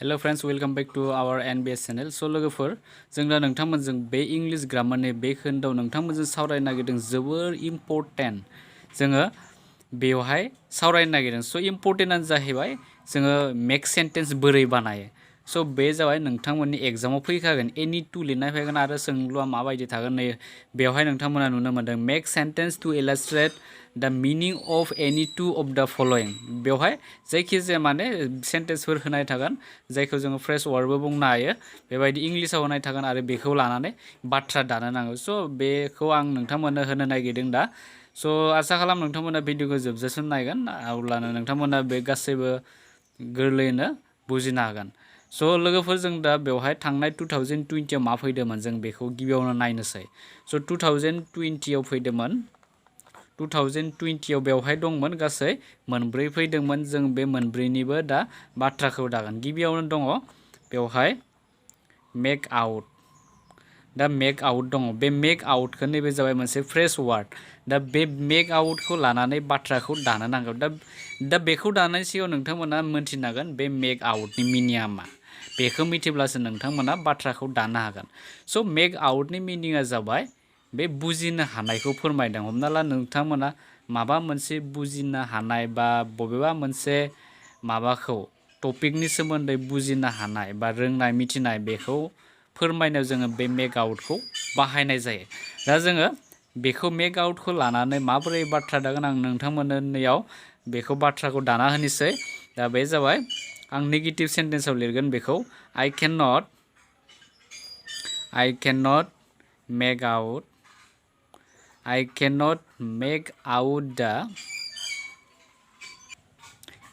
Hello friends, welcome back to our NBS channel. So लोगोफोर जों दा नोंथांमोनजों बे इंलिश ग्रामारनि बे खोन्दोआव नोंथांमोनजों सावरायनो नागिरदों जोबोर इम्पोर्टेन्ट जोङो बेवहाय सावरायनो नागिरदों स' इम्पोर्टेन्टआनो जाहैबाय जोङो मेक सेन्टेन्स बोरै बानायो स' बे जाबाय नोंथांमोननि एग्जामाव फैखागोन एनी टु लिरनाय फैगोन आरो सोंलुआ माबायदि थागोन नै बेवहाय नोंथांमोना नुनो मोनदों मेक सेन्टेन्स टु इलास्ट्रेट द मिनिं अफ एनी टु अफ द फलोइं बेवहाय जायखिजाया माने सेन्टेन्सफोर होनाय थागोन जायखौ जोङो फ्रेस वार्डबो बुंनो हायो बेबायदि इंलिशाव होनाय थागोन आरो बेखौ लानानै बाथ्रा दानो नांगौ स' बेखौ आं नोंथांमोननो होनो नागिरदों दा स' आसा खालाम नोंथांमोना भिडिअखौ जोबजासिम नायगोन अब्लानो नोंथांमोना बे गासैबो गोरलैयैनो बुजिनो हागोन स' लोगोफोर जों दा बेवहाय थांनाय 2020 आव मा फैदोंमोन जों बेखौ गिबियावनो नायनोसै स' 2020 आव फैदोंमोन 2020 आव बेवहाय दंमोन गासै मोनब्रै फैदोंमोन जों बे मोनब्रैनिबो दा बाथ्राखौ दागोन गिबियावनो दङ बेवहाय मेक आउट दा मेक आउट दङ बे मेक आउटखौ नैबे जाबाय मोनसे फ्रेस वार्ड दा बे मेक आउटखौ लानानै बाथ्राखौ दानो नांगौ दा बेखौ दानायनि सिगाङाव नोंथांमोना मोनथिनांगोन बे मेक आउटनि मिनिङा मा बेखौ मिथिब्लासो नोंथांमोना बाथ्राखौ दानो हागोन स' मेक आउटनि मिनिङा जाबाय बे बुजिनो हानायखौ फोरमायदों हमना ला नोंथांमोना माबा मोनसे बुजिनो हानाय बा बबेबा मोनसे माबाखौ टपिकनि सोमोन्दै बुजिनो हानाय बा रोंनाय मिथिनाय बेखौ फोरमायनायाव जोङो बे मेक आउटखौ बाहायनाय जायो दा जोङो बेखौ मेक आउटखौ लानानै माबोरै बाथ्रा दागोन आं नोंथांमोननियाव बेखौ बाथ्राखौ दाना होनोसै दा बे जाबाय आं नेगेटिभ सेन्टेन्सआव लिरगोन बेखौ I cannot make out the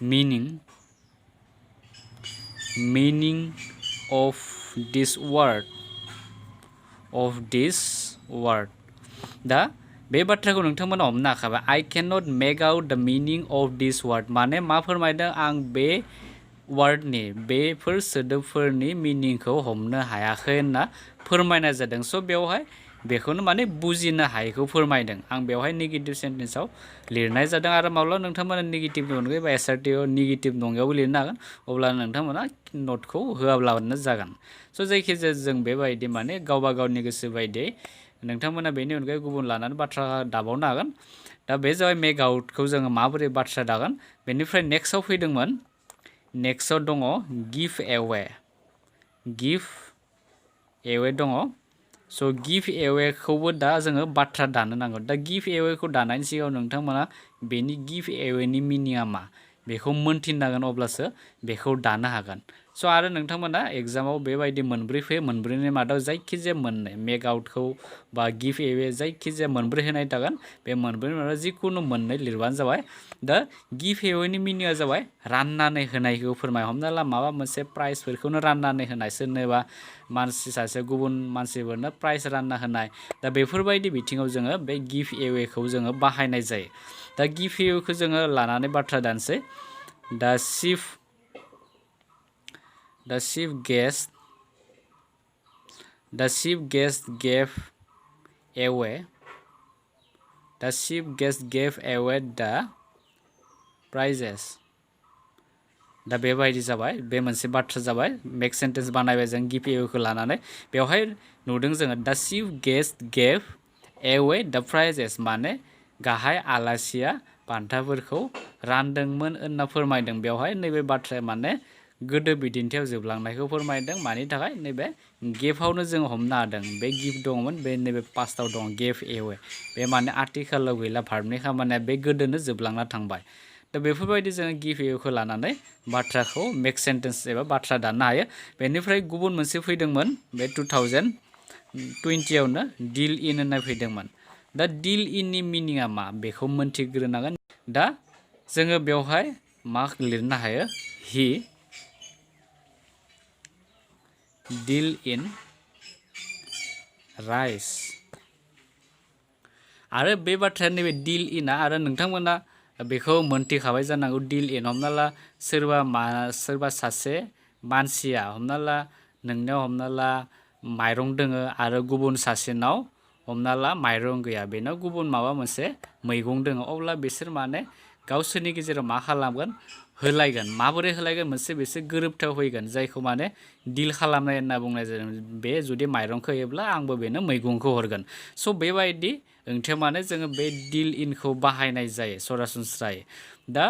meaning of this word दा बे बाथ्राखौ नोंथांमोना हमनो हाखाबाय I cannot make out the meaning of this word माने मा फोरमायदों आं बे वार्डनि बेफोर सोदोबफोरनि मिनिंखौ हमनो हायाखै होनना फोरमायनाय जादों स' बेवहाय बेखौनो माने बुजिनो हायैखौ फोरमायदों आं बेवहाय नेगेटिभ सेन्टेन्सआव लिरनाय जादों आरो माब्ला नोंथांमोना नेगेटिभनि अनगायै बा एसार्टिभ नेगेटिभ नङियावबो लिरनो हागोन अब्ला नोंथांमोना नटखौ होआब्लानो जागोन स' जायखिजाया जों बेबायदि माने गावबा गावनि गोसो बायदियै नोंथांमोना बेनि अनगायै गुबुन लानानै बाथ्रा दाबावनो हागोन दा बे जाबाय मेक आउटखौ जोङो माबोरै बाथ्रा दागोन बेनिफ्राय नेक्स्टआव फैदोंमोन नेक्स्टआव दङ गिभ एवे दङ स' गिभ एवेखौबो दा जोङो बाथ्रा दानो नांगौ दा गिभ एवेखौ दानायनि सिगाङाव नोंथांमोना बेनि गिभ एवेनि मिनिङा मा बेखौ मोनथिनांगोन अब्लासो बेखौ दानो हागोन स' आरो नोंथांमोना एग्जामाव बेबायदि मोनब्रै फैयो मोनब्रैनि मादाव जायखिजाया मोननै मेक आउटखौ बा गिभ एवे जायखिजाया मोनब्रै होनाय थागोन बे मोनब्रैनि मादाव जिखुनु मोननै लिरबानो जाबाय दा गिभ एवेनि मिनिङा जाबाय राननानै होनायखौ फोरमाय हमना ला माबा मोनसे प्राइजफोरखौनो राननानै होनाय सोरनोबा मानसि सासे गुबुन मानसिफोरनो प्राइज रानना होनाय दा बेफोरबायदि बिथिङाव जोङो बे गिभ एवेखौ जोङो बाहायनाय जायो दा गिभ एवेखौ जोङो लानानै बाथ्रा दानसै The chief guest gave away the prizes दा बेबायदि जाबाय बे मोनसे बाथ्रा जाबाय मेक सेन्टेन्स बानायबाय जों गिभ एवेखौ लानानै बेवहाय नुदों जोङो द चिफ गेस्ट गेभ एवे द प्राइजेस माने गाहाय आलासिया बान्थाफोरखौ रानदोंमोन होनना फोरमायदों बेवहाय नैबे बाथ्राया माने गोदो बिदिन्थियाव जोबलांनायखौ फोरमायदों मानि थाखाय नैबे गेभआवनो जों हमनो हादों बे गिभ दङमोन बे नैबे पास्टआव दं गेभ एवे बे माने आथिखालाव गैला भार्बनि खामानिया बे गोदोनो जोबलांना थांबाय दा बेफोरबायदि जोङो गिभ एवेखौ लानानै बाथ्राखौ मेक सेन्टेन्स एबा बाथ्रा दाननो हायो बेनिफ्राय गुबुन मोनसे फैदोंमोन बे 2020 आवनो डिल इन होननाय फैदोंमोन दा डिल इननि मिनिङा मा बेखौ मोनथिग्रोनांगोन दा जोङो बेवहाय मा लिरनो हायो हि डिल इन राइस आरो बे बाथ्राया नैबे डिल इनआ आरो नोंथांमोना बेखौ मोनथिखाबाय जानांगौ डिल इन हमना ला सोरबा सासे मानसिया हमना ला नोंनियाव हमना ला माइरं दोङो आरो गुबुन सासेनाव हमना ला माइरं गैया बेनाव गुबुन माबा मोनसे मैगं दोङो अब्ला बिसोर माने गावसोरनि गेजेराव मा खालामगोन होलायगोन माबोरै होलायगोन मोनसे बेसे गोरोबथाव फैगोन जायखौ माने डिल खालामनाय होनना बुंनाय जादों बे जुदि माइरंखौ होयोब्ला आंबो बेनो मैगंखौ हरगोन स' बेबायदि ओंथिया माने जोङो बे डिल इनखौ बाहायनाय जायो सरासनस्रायै दा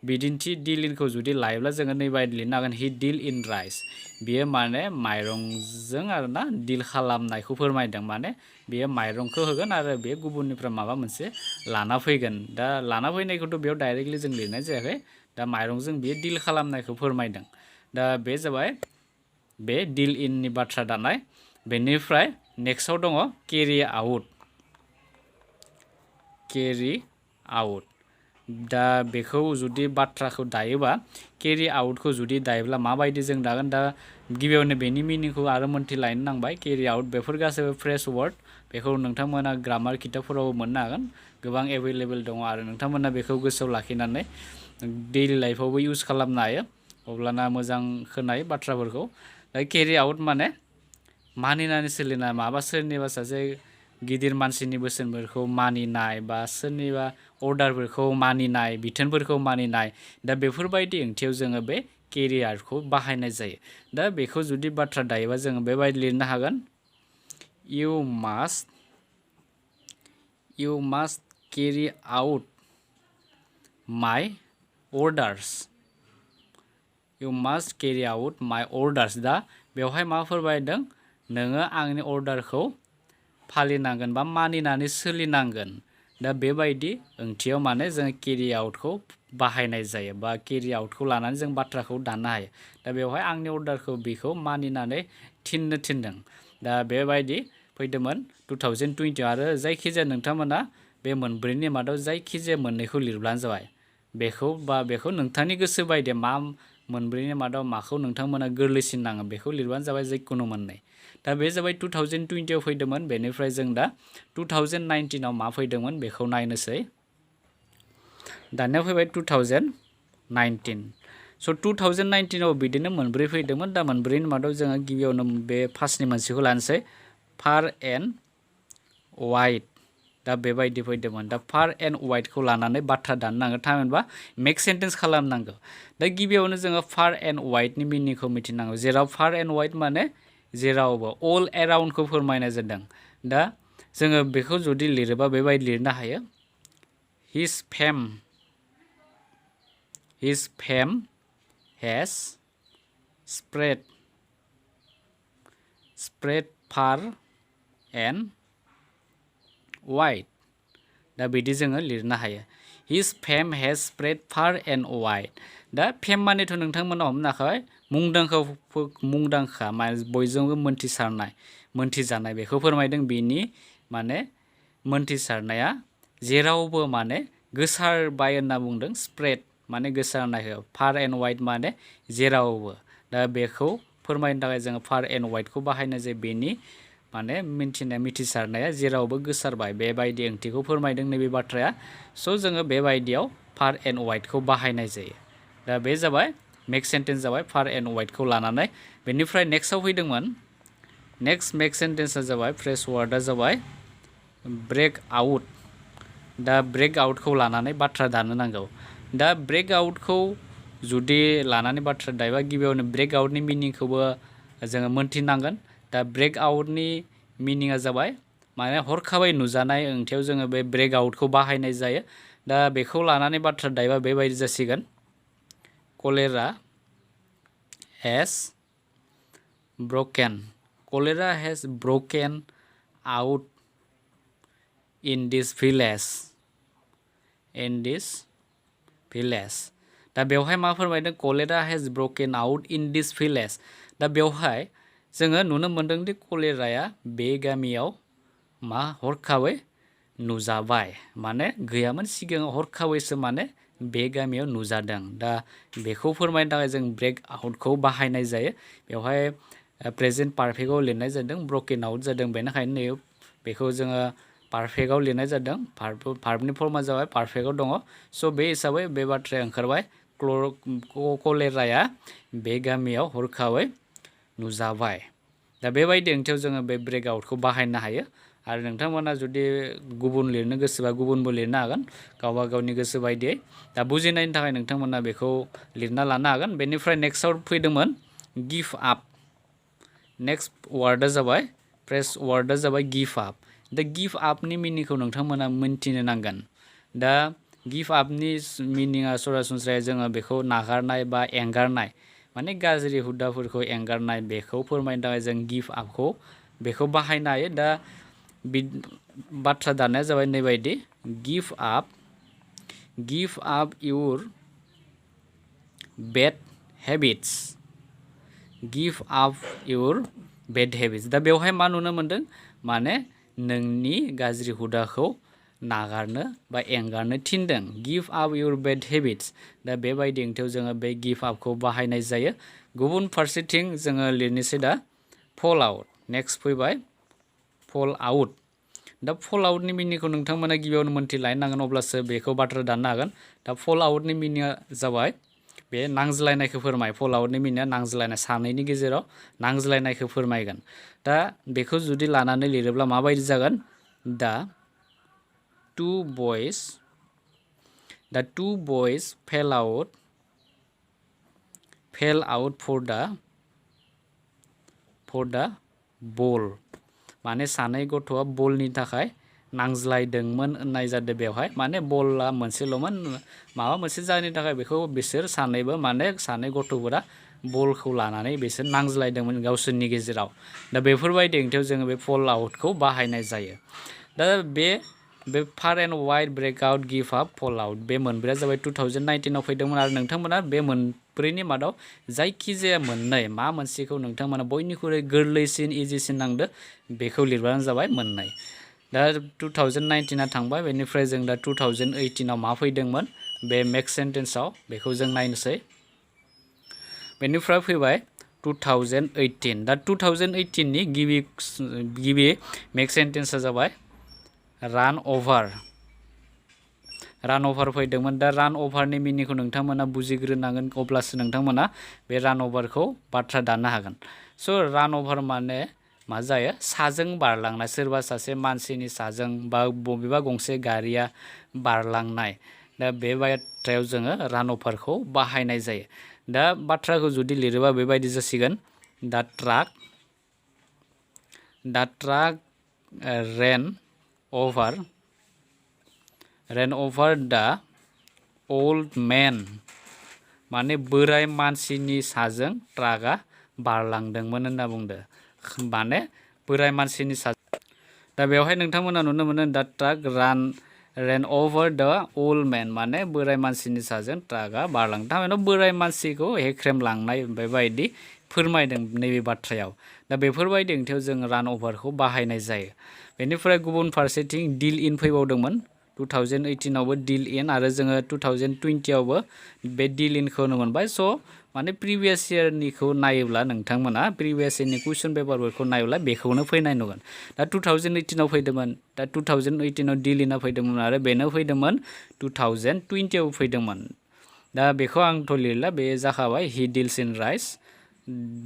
बिदिन्थि डिल इनखौ जुदि लायोब्ला जोङो नैबायदि लिरनो हागोन हि डिल इन राइस बियो माने माइरंजों आरोना डिल खालामनायखौ फोरमायदों माने बियो माइरंखौ होगोन आरो बे गुबुननिफ्राय माबा मोनसे लाना फैगोन दा लाना फैनायखौथ' बेयाव डाइरेक्टलि जों लिरनाय जायाखै दा माइरंजों बियो डिल खालामनायखौ फोरमायदों दा बे जाबाय बे डिल इननि बाथ्रा दानाय बेनिफ्राय नेक्स्टआव दङ केरि आउट दा बेखौ जुदि बाथ्राखौ दायोबा केरि आउटखौ जुदि दायोब्ला माबायदि जों दागोन दा गिबियावनो बेनि मिनिंखौ आरो मोनथिलायनो नांबाय केरि आउट बेफोर गासैबो फ्रेस वार्ड बेखौ नोंथांमोना ग्रामार किताबफोराव मोननो हागोन गोबां एभेलेबल दङ आरो नोंथांमोना बेखौ गोसोआव लाखिनानै डेइलि लाइफआवबो इउज खालामनो हायो अब्लाना मोजां खोनायो बाथ्राफोरखौ दा केरि आउट माने मानिनानै सोलिनाय माबा सोरनिबा सासे गिदिर मानसिनि बोसोनफोरखौ मानिनाय बा सोरनिबा अर्डारफोरखौ मानिनाय बिथोनफोरखौ मानिनाय दा बेफोरबायदि ओंथियाव जोङो बे केरि आउटखौ बाहायनाय जायो दा बेखौ जुदि बाथ्रा दायोबा जोङो बेबायदि लिरनो हागोन you must carry out my orders you must carry out my orders दा बेवहाय मा फोरमायदों नोङो आंनि अर्डारखौ फालिनांगोन बा मानिनानै सोलिनांगोन दा बेबायदि ओंथियाव माने जों केरि आउटखौ बाहायनाय जायो बा केरि आउटखौ लानानै जों बाथ्राखौ दाननो हायो दा बेवहाय आंनि अर्डारखौ बिखौ मानिनानै थिनदों दा बेबायदि फैदोंमोन 2020 आरो जायखिजाया नोंथांमोना बे मोनब्रैनि मादाव जायखिजाया मोननैखौ लिरब्लानो जाबाय बेखौ नोंथांनि गोसो बायदि मा मोनब्रैनि मादाव माखौ नोंथांमोना गोरलैसिन नाङो बेखौ लिरबानो जाबाय जिखुनु मोननै दा बे जाबाय 2020 आव फैदोंमोन बेनिफ्राय जों दा 2019 आव मा फैदोंमोन बेखौ नायनोसै दानिया फैबाय 2019 स' 2019 आव बिदिनो मोनब्रै फैदोंमोन दा मोनब्रैनि मादाव जोङो गिबियावनो बे फार्स्टनि मोनसेखौ लानोसै फार एन्ड वाइट दा बेबायदि फैदोंमोन दा फार एन्ड वाइटखौ लानानै बाथ्रा दाननांगौ थामहिनबा मेक सेन्टेन्स खालामनांगौ दा गिबियावनो जोङो फार एन्ड वाइटनि मिनिंखौ मिथिनांगौ जेराव फार एन्ड वाइट माने जेरावबो अल एराउन्डखौ फोरमायनाय जादों दा जोङो बेखौ जुदि लिरोबा बेबायदि लिरनो हायो his fame has spread far and wide दा बिदि जोङो लिरनो हायो his fame has spread far and wide दा फेम मानेथ' नोंथांमोना हमनो हाखाबाय मुंदांखा बयजोंबो मोनथिजानाय बेखौ फोरमायदों बिनि माने मोनथिसारनाया जेरावबो माने गोसारबाय होनना बुंदों स्प्रेड माने गोसारनायखौ फार एन्ड वाइड माने जेरावबो दा बेखौ फोरमायनो थाखाय जोङो फार एन्ड वाइडखौ बाहायनाय जायो बेनि माने मिथिसारनाया जेरावबो गोसारबाय बेबायदि ओंथिखौ फोरमायदों नैबे बाथ्राया स' जोङो बेबायदियाव फार एन्ड वाइडखौ बाहायनाय जायो दा बे जाबाय मेक सेन्टेन्स जाबाय फार एन्ड वाइडखौ लानानै बेनिफ्राय नेक्स्टआव फैदोंमोन नेक्स्ट मेक सेन्टेन्सआ जाबाय फ्रेस वार्डआ जाबाय ब्रेक आउट दा ब्रेक आउटखौ लानानै बाथ्रा दानो नांगौ दा ब्रेक आउटखौ जुदि लानानै बाथ्रा दायोबा गिबियावनो ब्रेक आउटनि मिनिंखौबो जोङो मोनथिनांगोन दा ब्रेक आउटनि मिनिंआ जाबाय माने हरखाबै नुजानाय ओंथियाव जोङो बे ब्रेक आउटखौ बाहायनाय जायो दा बेखौ लानानै बाथ्रा दायोबा बेबायदि जासिगोन cholera hedge broken out in this village दा बेवहाय मा फोरमायदों cholera hedge broken out in this village दा बेवहाय जोङो नुनो मोनदों दि कलेराया बे गामियाव मा हरखाबै नुजाबाय माने गैयामोन सिगाङाव हरखाबैसो माने बे गामियाव नुजादों दा बेखौ फोरमायनो थाखाय जों ब्रेक आउटखौ बाहायनाय जायो बेवहाय प्रेजेन्ट पारफेक्टआव लिरनाय जादों ब्रकेन आउट जादों बेनिखायनो बेखौ जोङो पारफेक्टआव लिरनाय जादों भार्बनि फर्मआ जाबाय पारफेक्टआव दङ स' बे हिसाबै बे बाथ्राया ओंखारबाय कलेराया बे गामियाव हरखाबै नुजाबाय दा बेबायदि ओंथियाव जोङो बे ब्रेक आउटखौ बाहायनो हायो आरो नोंथांमोना जुदि गुबुन लिरनो गोसोबा गुबुनबो लिरनो हागोन गावबा गावनि गोसो बायदियै दा बुजिनायनि थाखाय नोंथांमोना बेखौ लिरना लानो हागोन बेनिफ्राय नेक्स्टआव फैदोंमोन गिभ आप नेक्स्ट वार्डआ जाबाय फ्रेस वार्डआ जाबाय गिभ आप दा गिभ आपनि मिनिंखौ नोंथांमोना मिन्थिनो नांगोन दा गिभ आपनि मिनिङा सरासनस्रायै जोङो बेखौ नागारनाय बा एंगारनाय माने गाज्रि हुदाफोरखौ एंगारनाय बेखौ फोरमायनो थाखाय जों गिभ आपखौ बेखौ बाहायनो हायो दा बाथ्रा दानाया जाबाय नैबायदि गिभ आप इउर बेड हेबिट्स गिभ आप इउर बेड हेबिट्स दा बेवहाय मा नुनो मोनदों माने नोंनि गाज्रि हुदाखौ नागारनो बा एंगारनो थिनदों गिभ आप इउर बेड हेबिट्स दा बेबायदि ओंथियाव जोङो बे गिभ आपखौ बाहायनाय जायो गुबुन फारसेथिं जोङो लिरनोसै दा फल आउट नेक्स्ट फैबाय फल आउट दा फल आउटनि मिनिंखौ नोंथांमोना गिबियावनो मोनथिलायनांगोन अब्लासो बेखौ बाथ्रा दाननो हागोन दा फल आउटनि मिनिङा जाबाय बे नांज्लायनायखौ फोरमाय फल आउटनि मिनिङा नांज्लायनाय सानैनि गेजेराव नांज्लायनायखौ फोरमायगोन दा बेखौ जुदि लानानै लिरोब्ला माबायदि जागोन दा two boys fell out for the ball माने सानै गथ'आ बलनि थाखाय नांज्लायदोंमोन होननाय जादों बेवहाय माने बलआ मोनसेल'मोन माबा मोनसे जाहोननि थाखाय बेखौ बिसोर सानैबो माने सानै गथ'फोरा बलखौ लानानै बिसोर नांज्लायदोंमोन गावसोरनि गेजेराव दा बेफोरबायदि ओंथियाव जोङो बे फल आउटखौ बाहायनाय जायो दा बे फार एन्ड वाइड ब्रेकआउट गिभ आप फल आउट बे मोनब्रैया जाबाय 2019आव फैदोंमोन आरो नोंथांमोना बे मोनब्रैनि मादाव जायखिजाया मोननै मा मोनसेखौ नोंथांमोना बयनिख्रुइ गोरलैसिन इजिसिन नांदो बेखौ लिरबानो जाबाय मोननै दा 2019आ थांबाय बेनिफ्राय जों दा 2018आव मा फैदोंमोन बे मेक्स सेन्टेन्सआव बेखौ जों नायनोसै बेनिफ्राय फैबाय 2018 दा 2018नि गिबि मेक्स सेन्टेन्सआ जाबाय रान अभार फैदोंमोन दा रान अभारनि मिनिंखौ नोंथांमोना बुजिग्रोनांगोन अब्लासो नोंथांमोना बे रान अभारखौ बाथ्रा दाननो हागोन स' रान अभार माने मा जायो साजों बारलांनाय सोरबा सासे मानसिनि साजों बा बबेबा गंसे गारिया बारलांनाय दा बे बाथ्रायाव जोङो रान अभारखौ बाहायनाय जायो दा बाथ्राखौ जुदि लिरोबा बेबायदि जासिगोन दा truck ran over the old man माने बोराय मानसिनि साजों ट्राकआ बारलांदोंमोन होनना बुंदों माने बोराय मानसिनि सा दा बेवहाय नोंथांमोना नुनो मोनो दा truck ran over the old man माने बोराय मानसिनि साजों ट्राकआ बारलांदों थारमाने बोराय मानसिखौ हेख्रेमलांनाय बेबायदि फोरमायदों नैबे बाथ्रायाव दा बेफोरबायदि ओंथियाव जों रान अभारखौ बाहायनाय जायो बेनिफ्राय गुबुन फारसेथिं डिल इन फैबावदोंमोन 2018आवबो डिल इन आरो जोङो 2020आवबो बे डिल इनखौ नुनो मोनबाय स' माने प्रिभियास इयारनिखौ नायोब्ला नोंथांमोना प्रिभियास इयारनि कुइसन पेपारफोरखौ नायोब्ला बेखौनो फैनाय नुगोन दा 2018आव फैदोंमोन दा 2018आव डिल इनआ फैदोंमोन आरो बेनो फैदोंमोन 2020आव फैदोंमोन दा बेखौ आंथ' लिरला बे जाखाबाय हि डिल्स इन राइस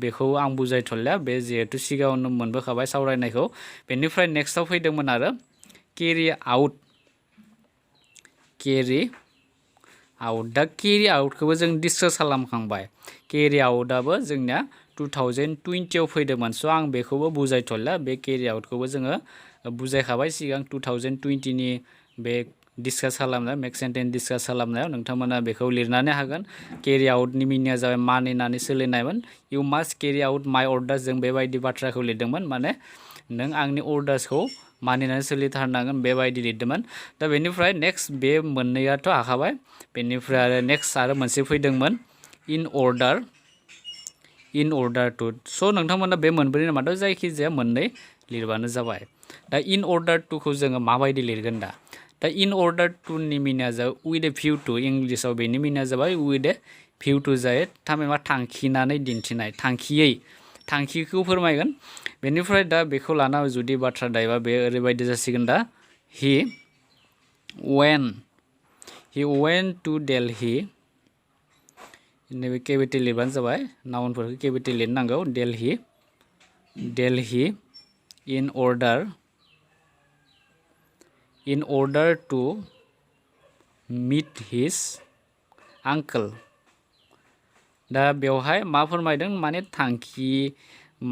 बेखौ आं बुजायथ'लिया बे जिहेतु सिगाङावनो मोनबोखाबाय सावरायनायखौ बेनिफ्राय नेक्स्टआव फैदोंमोन आरो केरि आउट दा केरि आउटखौबो जों डिसकास खालामखांबाय केरि आउटआबो जोंनिया 2020आव फैदोंमोन स' आं बेखौबो बुजायथ'लिया बे केरि आउटखौबो जोङो बुजायखाबाय सिगां 2020नि बे डिसकास खालामनाय मेक्स सेन्टेन्स डिसकास खालामनायाव नोंथांमोना बेखौ लिरनानै हागोन केरि आउटनि मिनिङा जाबाय मानिनानै सोलिनायमोन इउ मास्ट केरि आउट माइ अर्डार्स जों बेबायदि बाथ्राखौ लिरदोंमोन माने नों आंनि अर्डार्सखौ मानिनानै सोलिथारनांगोन बेबायदि लिरदोंमोन दा बेनिफ्राय नेक्स्ट बे मोननैयाथ' हाखाबाय बेनिफ्राय आरो नेक्स्ट आरो मोनसे फैदोंमोन इन अर्डार टु स' नोंथांमोना बे मोनब्रैनि मादाव जायखिजाया मोननै लिरबानो जाबाय दा इन अर्डार टुखौ जोङो माबायदि लिरगोन दा इन अर्डार टुनि मिनिङा जाबाय उइथ ए भिउ टु इंलिसाव बेनि मिनिङा जाबाय उइथ ए भिउ टु जायो थारमाने थांखिनानै दिन्थिनाय थांखिखौ फोरमायगोन बेनिफ्राय दा बेखौ लाना जुदि बाथ्रा दायोबा बे ओरैबायदि जासिगोन दा हि वेन्ट टु दिल्ली नैबे केपिटेल लिरबानो जाबाय नाउनफोरखौ केपिटेल लिरनांगौ दिल्ली इन order in order to meet his uncle. दा बेवहाय मा फोरमायदों माने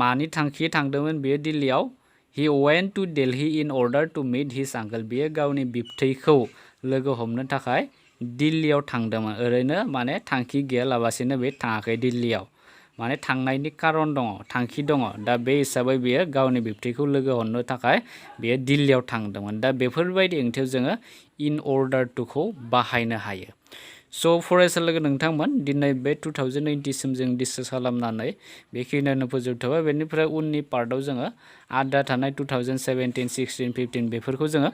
मानि थांखि थांदोंमोन बेयो दिल्लीयाव he went to Delhi in order to meet his uncle. बेयो गावनि बिबथैखौ लोगो हमनो थाखाय दिल्लीयाव थांदोंमोन ओरैनो माने थांखि गैयालाबासिनो बे थाङाखै दिल्लीयाव माने थांनायनि कारन दङ थांखि दङ दा बे हिसाबै बेयो गावनि बिबथैखौ लोगो हमनो थाखाय बेयो दिल्लीयाव थांदोंमोन दा बेफोरबायदि ओंथियाव जोङो in order to खौ बाहायनो हायो स' फरायसा लोगो नोंथांमोन दिनै बे 2020 सिम जों डिसकास खालामनानै बेखिनियावनो फोजोबथ'बाय बेनिफ्राय उननि पार्टआव जोङो आद्रा थानाय 2017 16 15 बेफोरखौ जोङो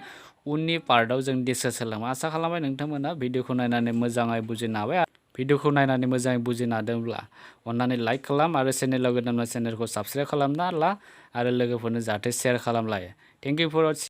उननि पार्टआव जों डिसकास खालामो आसा खालामबाय नोंथांमोना भिडिअखौ नायनानै मोजाङै बुजिनो हाबाय भिडिअखौ नायनानै मोजाङै बुजिनो हादोंब्ला अन्नानै लाइक खालाम आरो चेनेलाव गोदानब्ला चेनेलखौ साबस्क्राइब खालामना ला आरो लोगोफोरनो जाहाथे शेयार खालामलायो थेंक इउ फर वाचिं